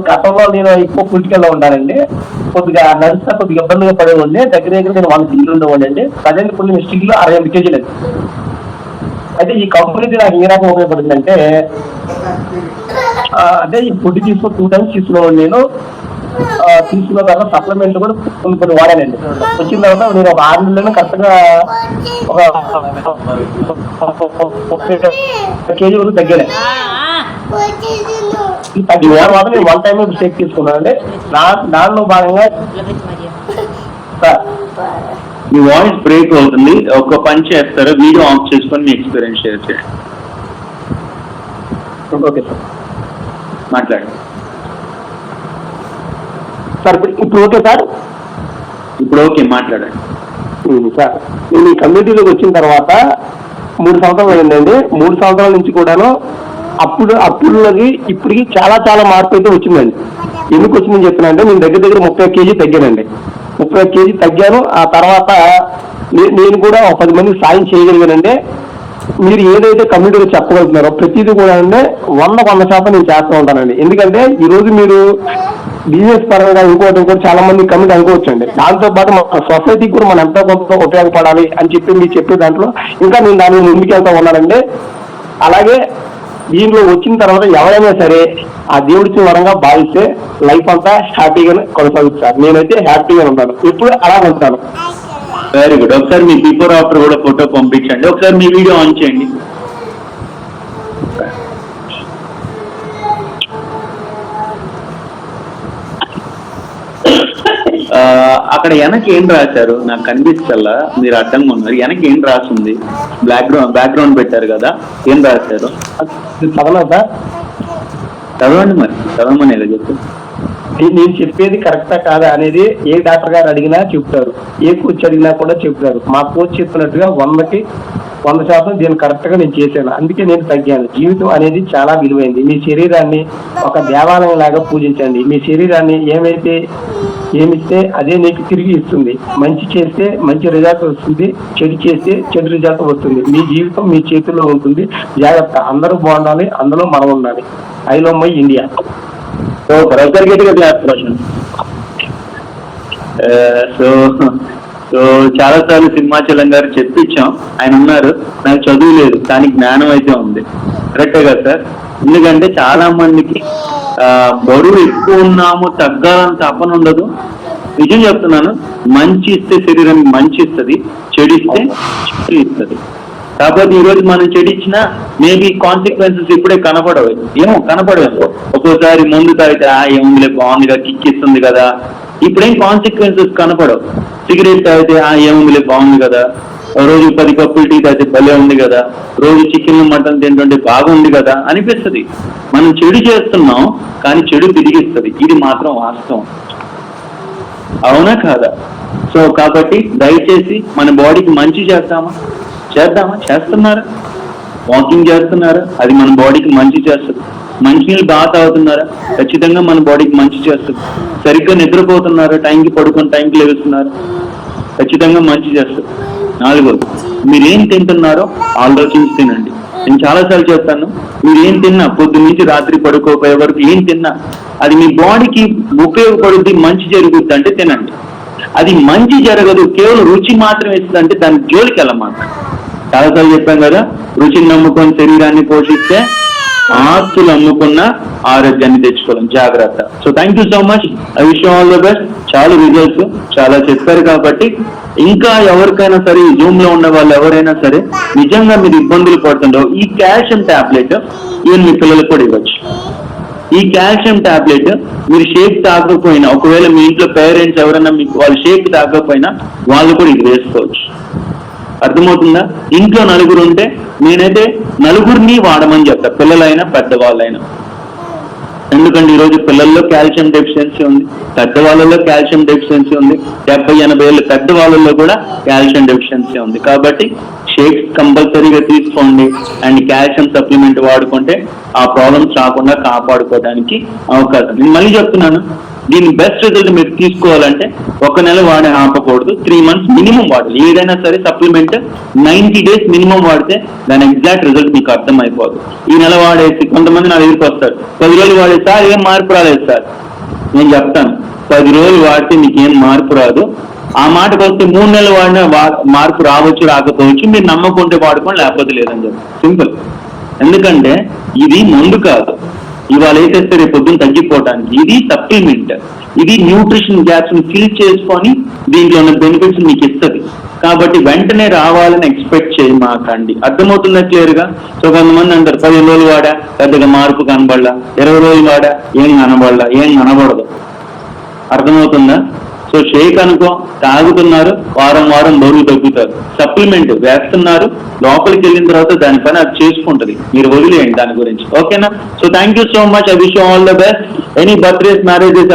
గతంలో నేను ఎక్కువ పొలిటికల్లో ఉన్నానండి. కొద్దిగా నడిస్తే కొద్దిగా ఇబ్బందిగా పడేవాడిని. దగ్గర దగ్గర నేను 100 కేజీలు ఉండేవాడి అండి. ప్రజెంట్ ఇప్పుడు నేను స్టిల్ 65 కేజీలు అండి. అయితే ఈ కమ్యూనిటీ నాకు ఏ రకంగా ఉపయోగపడిందంటే, అంటే ఈ ఫుడ్ 2 టైమ్స్ తీసుకునేవాడు నేను. తీసుకున్న తర్వాత సప్లిమెంట్ కూడా కొన్ని వాడానండి. వచ్చిన తర్వాత నేను ఒక 6 నెలలను కరెక్ట్గా ఒక 30 కేజీ వరకు తగ్గాను. ఈ తగ్గిన తర్వాత నేను 1 టైం షేక్ తీసుకున్నానండి. దానిలో భాగంగా మీ వాయిస్ బ్రేక్ అవుతుంది. ఒక పని చేస్తారా, వీడియో ఆఫ్ చేసుకొని మీ ఎక్స్పీరియన్స్ షేర్ చేయండి. ఓకే సార్, మాట్లాడండి సార్. ఇప్పుడు ఓకే సార్? ఇప్పుడు ఓకే, మాట్లాడండి సార్. నేను ఈ కమ్యూనిటీలోకి వచ్చిన తర్వాత 3 సంవత్సరాలు అయిందండి. 3 సంవత్సరాల నుంచి కూడాను అప్పుడులోకి ఇప్పటికి చాలా చాలా మార్పు అయితే వచ్చిందండి. ఎందుకు వచ్చిందని చెప్తున్నానంటే, నేను దగ్గర 30 కేజీ తగ్గానండి. 30 కేజీ తగ్గాను. ఆ తర్వాత నేను కూడా ఒక 10 మందికి సాయం చేయగలిగానంటే, మీరు ఏదైతే కమ్యూనిటీలో చెప్పగలుగుతున్నారో ప్రతిదీ కూడా అంటే 100% నేను చేస్తూ ఉంటానండి. ఎందుకంటే ఈరోజు మీరు బిజినెస్ పరంగా ఇంకోటి చాలా మంది కమ్యూనిటీ అనుకోవచ్చండి. దాంతోపాటు మన సొసైటీకి కూడా మనం ఎంతో కొంత ఉపయోగపడాలి అని చెప్పి మీరు చెప్పే దాంట్లో ఇంకా నేను దాని ముందుకెళ్తా ఉన్నానండి. అలాగే దీంట్లో వచ్చిన తర్వాత ఎవరైనా సరే ఆ దేవుడికి వరంగా భావిస్తే లైఫ్ అంతా హ్యాపీగా కొనసాగుతుంది సార్. నేనైతే హ్యాపీగా ఉంటాను, ఎప్పుడు అలా ఉంటాను. Very good. ఒకసారి మీ బిఫోర్ ఆఫ్టర్ కూడా ఫోటో పంపించండి. ఒకసారి మీ వీడియో ఆన్ చేయండి. అక్కడ వెనక ఏం రాశారు నాకు కనిపిస్తల్లా, మీరు అడ్డంగా ఉన్నారు. వెనక ఏం రాసింది? బ్యాక్గ్రౌండ్ పెట్టారు కదా, ఏం రాశారు? చదవండి మరి, చదవమని ఎలా చెప్పు. నేను చెప్పేది కరెక్టా కాదా అనేది ఏ డాక్టర్ గారు అడిగినా చెప్తారు, ఏ కోచ్ అడిగినా కూడా చెప్తారు. మా కోచ్ చెప్పినట్టుగా 100% దీన్ని కరెక్ట్గా నేను చేశాను. అందుకే నేను తగ్గాను. జీవితం అనేది చాలా విలువైంది. మీ శరీరాన్ని ఒక దేవాలయం లాగా పూజించండి. మీ శరీరాన్ని ఏమిస్తే అదే నీకు తిరిగి ఇస్తుంది. మంచి చేస్తే మంచి రిజల్ట్ వస్తుంది, చెడు చేస్తే చెడు రిజల్ట్ వస్తుంది. మీ జీవితం మీ చేతుల్లో ఉంటుంది. జాగ్రత్త. అందరూ బాగుండాలి, అందులో మనం ఉండాలి. I love my India. So చాలాసార్లు సింహాచలం గారు చెప్పించాం, ఆయన ఉన్నారు. నాకు చదువు లేదు కానీ జ్ఞానం అయితే ఉంది. కరెక్టే కదా సార్? ఎందుకంటే చాలా మందికి బరువు ఎక్కువ ఉన్నాము, తగ్గాలని తపన ఉండదు. నిజం చెప్తున్నాను, మంచి ఇస్తే శరీరానికి మంచి ఇస్తుంది, చెడిస్తే చెడు ఇస్తుంది. కాబట్టి ఈరోజు మనం చెడిచ్చినా మేబీ కాన్సిక్వెన్సెస్ ఇప్పుడే కనపడవు. కనపడవు. ఒక్కోసారి ముందు తాగితే ఏముందిలే బాగుందిగా, కిక్ ఇస్తుంది కదా, ఇప్పుడేం కాన్సిక్వెన్సెస్ కనపడవు. సిగరెట్ తాగితే ఏముందిలే బాగుంది కదా, రోజు 10 కప్పులు టీ తాగితే భలే ఉంది కదా, రోజు చికెన్ మటన్ తింటుంటే బాగుంది కదా అనిపిస్తుంది. మనం చెడు చేస్తున్నాం కానీ చెడు తిరిగిస్తుంది. ఇది మాత్రం వాస్తవం, అవునా కాదా? సో కాబట్టి దయచేసి మన బాడీకి మంచి చేద్దామా? చేస్తున్నారా? వాకింగ్ చేస్తున్నారా? అది మన బాడీకి మంచి చేస్తుంది. మంచినీళ్ళు బాగా తాగుతున్నారా? ఖచ్చితంగా మన బాడీకి మంచి చేస్తుంది. సరిగ్గా నిద్రపోతున్నారా? టైంకి పడుకొని టైంకి లేస్తున్నారా? ఖచ్చితంగా మంచి చేస్తుంది. 4వది, మీరేం తింటున్నారో ఆలోచించి తినండి. నేను చాలాసార్లు చెప్తాను, మీరేం తిన్నా పొద్దు నుంచి రాత్రి పడుకోపోయే వరకు ఏం తిన్నా అది మీ బాడీకి ఉపయోగపడుద్ది, మంచి జరుగుద్ది అంటే తినండి. అది మంచి జరగదు, కేవలం రుచి మాత్రం ఇస్తుందంటే దాని జోలికి వెళ్ళమాట. చాలాసార్లు చెప్పాం కదా, రుచిని నమ్ముకొని శరీరాన్ని పోషిస్తే ఆస్తులు అమ్ముకున్న ఆరోగ్యాన్ని తెచ్చుకోవడం. జాగ్రత్త. So thank you so much. I wish you all the best. చాలా రిజల్ట్స్ చాలా చెప్పారు కాబట్టి ఇంకా ఎవరికైనా సరే, ఈ జూమ్ లో ఉన్న వాళ్ళు ఎవరైనా సరే నిజంగా మీరు ఇబ్బందులు పడుతుండో ఈ కాల్షియం టాబ్లెట్ ఈవెన్ మీ పిల్లలకు కూడా ఇవ్వచ్చు. ఈ కాల్షియం టాబ్లెట్ మీరు షేక్ తాగకపోయినా, ఒకవేళ మీ ఇంట్లో పేరెంట్స్ ఎవరైనా మీకు వాళ్ళు షేక్ తాగకపోయినా వాళ్ళు కూడా ఇది వేసుకోవచ్చు. అర్థమవుతుందా? ఇంట్లో 4 ఉంటే నేనైతే 4 వాడమని చెప్తా, పిల్లలైనా పెద్దవాళ్ళైనా. ఎందుకంటే ఈరోజు పిల్లల్లో కాల్షియం డెఫిషియన్సీ ఉంది, పెద్దవాళ్ళలో కాల్షియం డెఫిషియన్సీ ఉంది, 70-80 ఏళ్ళ పెద్దవాళ్ళలో కూడా కాల్షియం డెఫిషియన్సీ ఉంది. కాబట్టి షేక్స్ కంపల్సరీగా తీసుకోండి అండ్ కాల్షియం సప్లిమెంట్ వాడుకుంటే ఆ ప్రాబ్లమ్స్ రాకుండా కాపాడుకోవడానికి అవకాశం. నేను మళ్ళీ చెప్తున్నాను, దీని బెస్ట్ రిజల్ట్ మీరు తీసుకోవాలంటే 1 నెల వాడే ఆపకూడదు, 3 months మినిమం వాడాలి. ఏదైనా సరే సప్లిమెంట్ 90 days మినిమం వాడితే దాని ఎగ్జాక్ట్ రిజల్ట్ మీకు అర్థం అయిపోదు. ఈ నెల వాడేసి కొంతమంది నా దగ్గరికి వస్తారు, 10 రోజులు వాడే సార్ ఏం మార్పు రాలేదు సార్. నేను చెప్తాను 10 రోజులు వాడితే మీకు ఏం మార్పు రాదు. ఆ మాటకు వస్తే 3 నెలలు వాడినా మార్పు రావచ్చు రాకపోవచ్చు, మీరు నమ్మకుంటే వాడుకోండి, లేకపోతే లేదని చెప్పి సింపుల్. ఎందుకంటే ఇది మందు కాదు, ఇవాళ వేసేస్తే రేపు పొద్దున్న తగ్గిపోవడానికి. ఇది సప్లిమెంట్, ఇది న్యూట్రిషన్ గ్యాప్స్ ని ఫిల్ చేసుకొని దీంట్లో ఉన్న బెనిఫిట్స్ మీకు ఇస్తుంది. కాబట్టి వెంటనే రావాలని ఎక్స్పెక్ట్ చేయమాకండి. అర్థమవుతుందా క్లియర్ గా? సో కొంతమంది అంటారు 15 రోజులు వాడా పెద్దగా మార్పు కనబడలా, 20 రోజులు వాడా ఏం కనబడలా, ఏం కనబడదు. అర్థమవుతుందా? సో షేక్ అనుకో తాగుతున్నారు, వారం వారం బరువు తగ్గుతారు. సప్లిమెంట్ వేస్తున్నారు, లోపలికి వెళ్ళిన తర్వాత దాని పని అది చేసుకుంటది, మీరు వదిలేయండి దాని గురించి. ఓకేనా? So thank you so much. I wish you all the best. Any birthdays, marriages